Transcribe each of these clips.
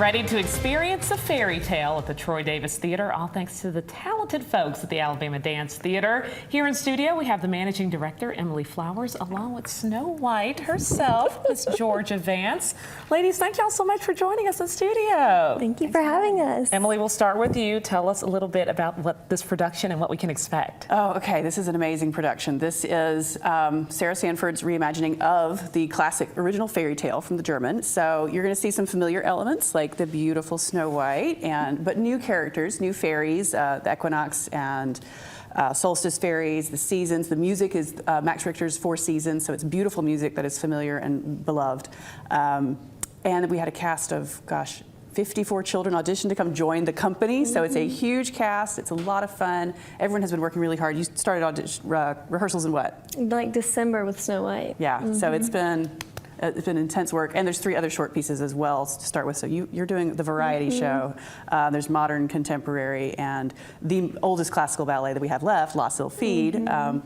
Ready to experience a fairy tale at the Troy Davis Theater, all thanks to the talented folks at the Alabama Dance Theater. Here in studio, we have the managing director, Emily Flowers, along with Snow White herself, Miss Georgia Vance. Ladies, thank y'all so much for joining us in studio. Thank you for having us. Emily, we'll start with you. Tell us a little bit about what this production and what we can expect. Oh, okay. This is an amazing production. This is Sarah Sanford's reimagining of the classic original fairy tale from the German. So you're going to see some familiar elements like the beautiful Snow White, but new characters, new fairies, the equinox and solstice fairies, the seasons. The music is Max Richter's Four Seasons, so it's beautiful music that is familiar and beloved. And we had a cast of, 54 children audition to come join the company, so it's a huge cast. It's a lot of fun. Everyone has been working really hard. You started rehearsals in what? Like December with Snow White. Yeah, so it's been intense work, and there's 3 other short pieces as well to start with. So you're doing the variety show. There's modern, contemporary, and the oldest classical ballet that we have left, La Sylphide,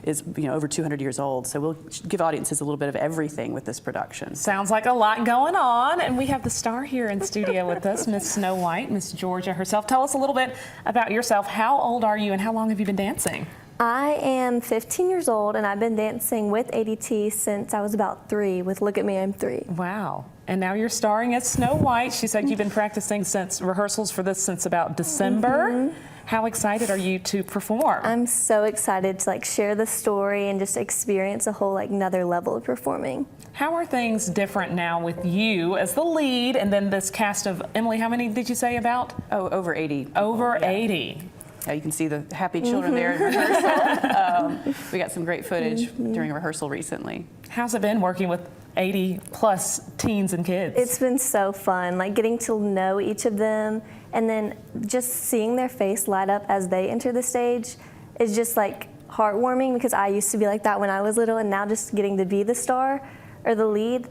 is over 200 years old. So we'll give audiences a little bit of everything with this production. Sounds like a lot going on, and we have the star here in studio with us, Miss Snow White, Miss Georgia herself. Tell us a little bit about yourself. How old are you, and how long have you been dancing? I am 15 years old, and I've been dancing with ADT since I was about 3. With Look at Me, I'm 3. Wow. And now you're starring as Snow White. She said you've been practicing since rehearsals for this since about December. How excited are you to perform? I'm so excited to share the story and just experience a whole another level of performing. How are things different now with you as the lead and then this cast of, Emily, how many did you say about? Oh, over 80. Over 80. Yeah, you can see the happy children there in rehearsal. We got some great footage during rehearsal recently. How's it been working with 80 plus teens and kids? It's been so fun, getting to know each of them, and then just seeing their face light up as they enter the stage is just heartwarming, because I used to be like that when I was little, and now just getting to be the star or the lead,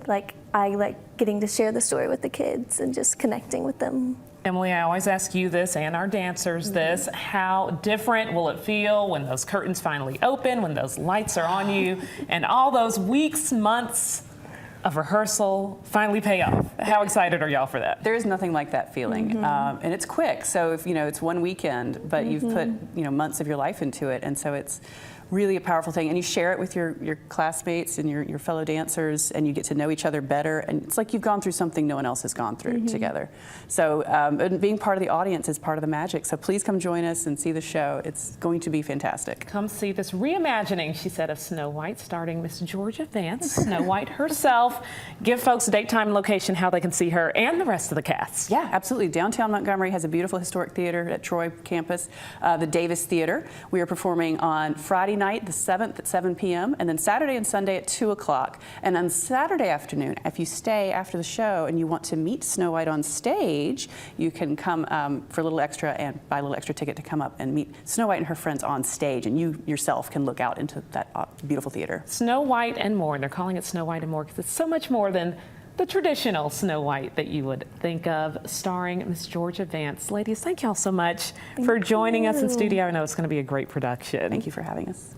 I like getting to share the story with the kids and just connecting with them. Emily, I always ask you this and our dancers this, how different will it feel when those curtains finally open, when those lights are on you, and all those weeks, months of rehearsal finally pay off? How excited are y'all for that? There is nothing like that feeling, and it's quick. So if it's one weekend, but you've put months of your life into it, and so it's really a powerful thing. And you share it with your classmates and your fellow dancers, and you get to know each other better. And it's like you've gone through something no one else has gone through together. So and being part of the audience is part of the magic. So please come join us and see the show. It's going to be fantastic. Come see this reimagining, she said, of Snow White, starring Miss Georgia Vance, Snow White herself. Give folks a date, time, and location, how they can see her and the rest of the cast. Yeah, absolutely. Downtown Montgomery has a beautiful historic theater at Troy campus, the Davis Theater. We are performing on Friday night, the 7th at 7 p.m., and then Saturday and Sunday at 2 o'clock. And on Saturday afternoon, if you stay after the show and you want to meet Snow White on stage, you can come for a little extra and buy a little extra ticket to come up and meet Snow White and her friends on stage, and you yourself can look out into that beautiful theater. Snow White and more, and they're calling it Snow White and more because it's so much more than the traditional Snow White that you would think of, starring Miss Georgia Vance. Ladies, thank y'all so much for joining us in studio. I know it's going to be a great production. Thank you for having us.